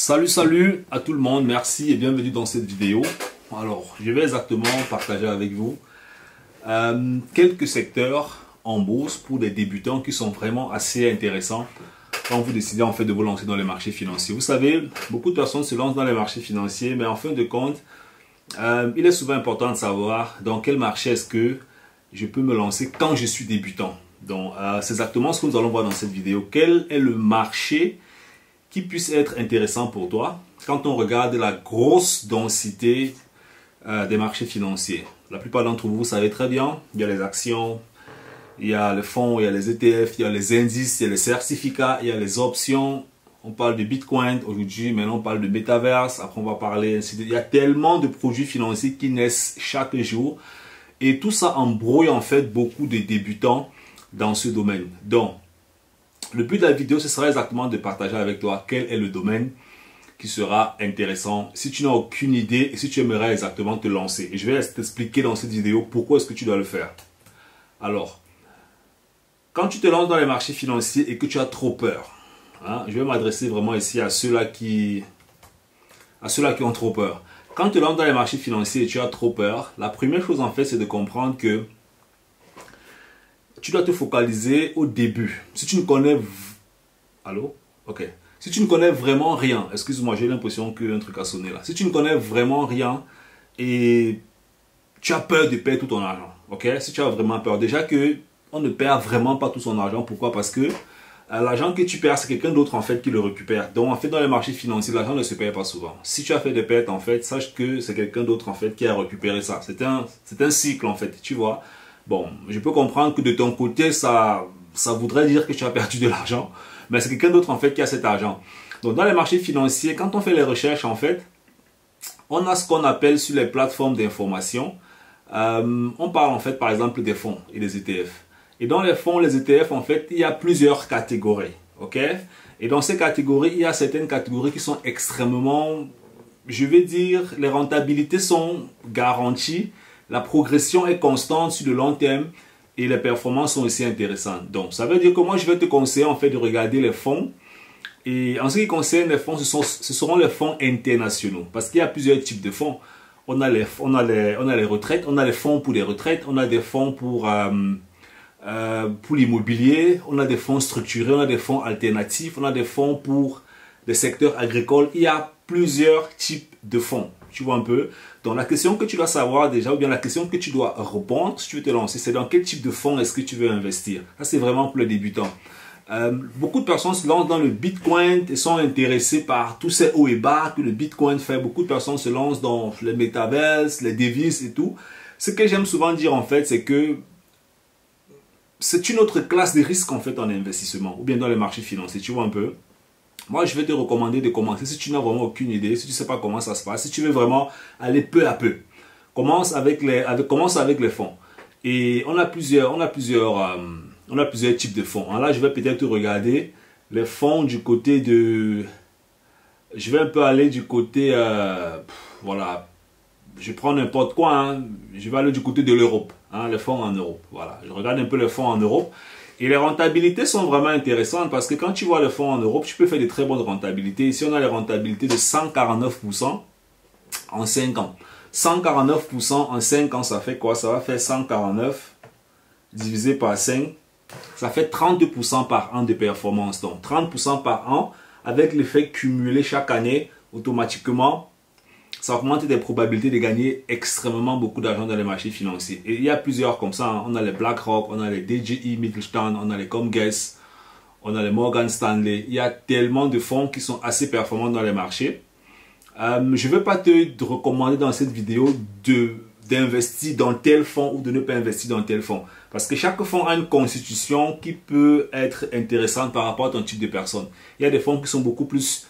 Salut à tout le monde, merci et bienvenue dans cette vidéo. Alors, je vais exactement partager avec vous quelques secteurs en bourse pour des débutants qui sont vraiment assez intéressants quand vous décidez en fait de vous lancer dans les marchés financiers. Vous savez, beaucoup de personnes se lancent dans les marchés financiers, mais en fin de compte, il est souvent important de savoir dans quel marché est-ce que je peux me lancer quand je suis débutant. Donc, c'est exactement ce que nous allons voir dans cette vidéo. Quel est le marché qui puisse être intéressant pour toi quand on regarde la grosse densité des marchés financiers. La plupart d'entre vous, vous savez très bien, il y a les actions, il y a les fonds, il y a les ETF, il y a les indices, il y a les certificats, il y a les options. On parle de Bitcoin aujourd'hui, maintenant on parle de Metaverse, après on va parler ainsi de... Il y a tellement de produits financiers qui naissent chaque jour et tout ça embrouille en fait beaucoup de débutants dans ce domaine. Donc, le but de la vidéo, ce sera exactement de partager avec toi quel est le domaine qui sera intéressant si tu n'as aucune idée et si tu aimerais exactement te lancer. Et je vais t'expliquer dans cette vidéo pourquoi est-ce que tu dois le faire. Alors, quand tu te lances dans les marchés financiers et que tu as trop peur, hein, je vais m'adresser vraiment ici à ceux-là qui ont trop peur. Quand tu te lances dans les marchés financiers et tu as trop peur, la première chose en fait, c'est de comprendre que tu dois te focaliser au début. Si tu ne connais... Allô? Ok. Si tu ne connais vraiment rien, excuse-moi, j'ai l'impression qu'un truc a sonné là. Si tu ne connais vraiment rien et tu as peur de perdre tout ton argent, ok? Si tu as vraiment peur, déjà que on ne perd vraiment pas tout son argent. Pourquoi? Parce que l'argent que tu perds, c'est quelqu'un d'autre en fait qui le récupère. Donc en fait, dans les marchés financiers, l'argent ne se perd pas souvent. Si tu as fait des pertes, en fait, sache que c'est quelqu'un d'autre en fait qui a récupéré ça. C'est un cycle en fait, tu vois. Bon, je peux comprendre que de ton côté, ça voudrait dire que tu as perdu de l'argent, mais c'est quelqu'un d'autre en fait qui a cet argent. Donc dans les marchés financiers, quand on fait les recherches en fait, on a ce qu'on appelle sur les plateformes d'information, on parle en fait par exemple des fonds et des ETF. Et dans les fonds, les ETF en fait, il y a plusieurs catégories, ok? Et dans ces catégories, il y a certaines catégories qui sont extrêmement, je vais dire, les rentabilités sont garanties. La progression est constante sur le long terme et les performances sont aussi intéressantes. Donc, ça veut dire que moi, je vais te conseiller en fait de regarder les fonds. Et en ce qui concerne les fonds, ce seront les fonds internationaux. Parce qu'il y a plusieurs types de fonds. On a les retraites, on a les fonds pour les retraites, on a des fonds pour l'immobilier, on a des fonds structurés, on a des fonds alternatifs, on a des fonds pour des secteurs agricoles. Il y a plusieurs types de fonds. Tu vois un peu. Donc la question que tu dois savoir déjà, ou bien la question que tu dois répondre si tu veux te lancer, c'est dans quel type de fonds est-ce que tu veux investir. Ça c'est vraiment pour les débutants. Beaucoup de personnes se lancent dans le Bitcoin et sont intéressées par tous ces hauts et bas que le Bitcoin fait. Beaucoup de personnes se lancent dans les Metaverse, les devises et tout. Ce que j'aime souvent dire en fait, c'est que c'est une autre classe de risque en fait en investissement ou bien dans les marchés financiers. Tu vois un peu. Moi, je vais te recommander de commencer si tu n'as vraiment aucune idée, si tu ne sais pas comment ça se passe, si tu veux vraiment aller peu à peu. Commence avec les fonds. Et on a plusieurs types de fonds. Là, je vais peut-être regarder les fonds du côté de... Je vais un peu aller du côté... voilà. Je prends n'importe quoi. Hein. Je vais aller du côté de l'Europe. Hein, les fonds en Europe. Voilà. Je regarde un peu les fonds en Europe. Et les rentabilités sont vraiment intéressantes parce que quand tu vois le fonds en Europe, tu peux faire de très bonnes rentabilités. Ici, on a les rentabilités de 149% en 5 ans. 149% en 5 ans, ça fait quoi? Ça va faire 149 divisé par 5. Ça fait 32% par an de performance. Donc, 30% par an avec l'effet cumulé chaque année, automatiquement, ça augmente des probabilités de gagner extrêmement beaucoup d'argent dans les marchés financiers. Et il y a plusieurs comme ça. Hein. On a les BlackRock, on a les DJI Mittelstand, on a les Comgest, on a les Morgan Stanley. Il y a tellement de fonds qui sont assez performants dans les marchés. Je ne vais pas te recommander dans cette vidéo d'investir dans tel fonds ou de ne pas investir dans tel fonds. Parce que chaque fonds a une constitution qui peut être intéressante par rapport à ton type de personne. Il y a des fonds qui sont beaucoup plus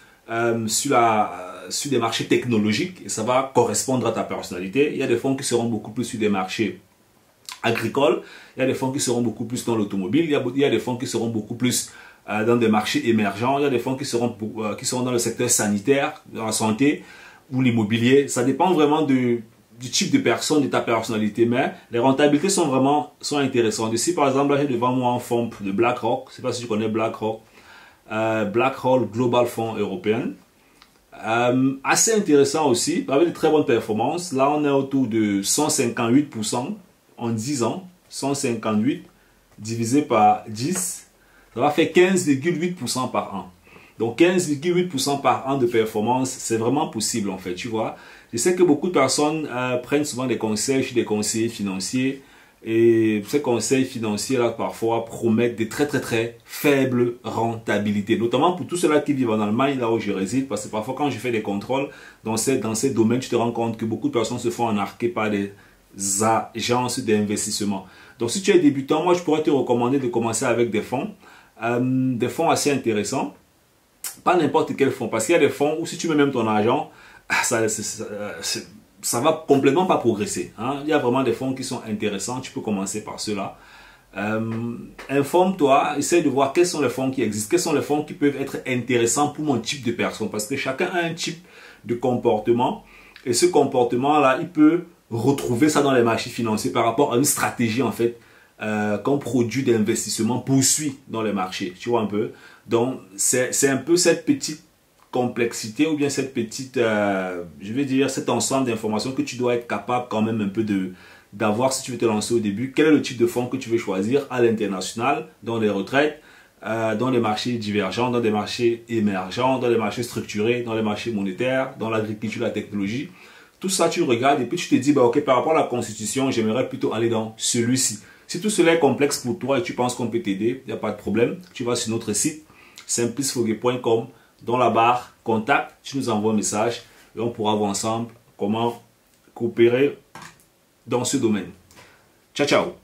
sur des marchés technologiques et ça va correspondre à ta personnalité. Il y a des fonds qui seront beaucoup plus sur des marchés agricoles. Il y a des fonds qui seront beaucoup plus dans l'automobile. Il y a des fonds qui seront beaucoup plus dans des marchés émergents. Il y a des fonds qui seront dans le secteur sanitaire, dans la santé ou l'immobilier. Ça dépend vraiment du type de personne, de ta personnalité. Mais les rentabilités sont intéressantes. Ici, par exemple, là, j'ai devant moi un fonds de BlackRock. Je ne sais pas si tu connais BlackRock. BlackRock Global Fund Européen. Assez intéressant aussi, avec de très bonnes performances. Là, on est autour de 158% en 10 ans. 158 divisé par 10, ça va faire 15,8% par an. Donc 15,8% par an de performance, c'est vraiment possible en fait, tu vois. Je sais que beaucoup de personnes prennent souvent des conseils chez des conseillers financiers. Et ces conseils financiers là parfois promettent des très faibles rentabilités, notamment pour tous ceux-là qui vivent en Allemagne, là où je réside, parce que parfois quand je fais des contrôles dans ces domaines, tu te rends compte que beaucoup de personnes se font arnaquer par des agences d'investissement. Donc si tu es débutant, moi je pourrais te recommander de commencer avec des fonds assez intéressants, pas n'importe quel fonds, parce qu'il y a des fonds où si tu mets même ton argent, ça va complètement pas progresser. Hein. Il y a vraiment des fonds qui sont intéressants. Tu peux commencer par ceux-là. Informe-toi, essaye de voir quels sont les fonds qui existent, quels sont les fonds qui peuvent être intéressants pour mon type de personne. Parce que chacun a un type de comportement. Et ce comportement-là, il peut retrouver ça dans les marchés financiers par rapport à une stratégie en fait qu'un produit d'investissement poursuit dans les marchés. Tu vois un peu. Donc, c'est un peu cette petite complexité ou bien cette petite, je vais dire, cet ensemble d'informations que tu dois être capable quand même un peu d'avoir si tu veux te lancer au début. Quel est le type de fonds que tu veux choisir à l'international, dans les retraites, dans les marchés divergents, dans des marchés émergents, dans les marchés structurés, dans les marchés monétaires, dans l'agriculture, la technologie. Tout ça, tu regardes et puis tu te dis, bah, ok, par rapport à la constitution, j'aimerais plutôt aller dans celui-ci. Si tout cela est complexe pour toi et tu penses qu'on peut t'aider, il n'y a pas de problème. Tu vas sur notre site, simplicefoguet.com. Dans la barre contact, tu nous envoies un message et on pourra voir ensemble comment coopérer dans ce domaine. Ciao, ciao!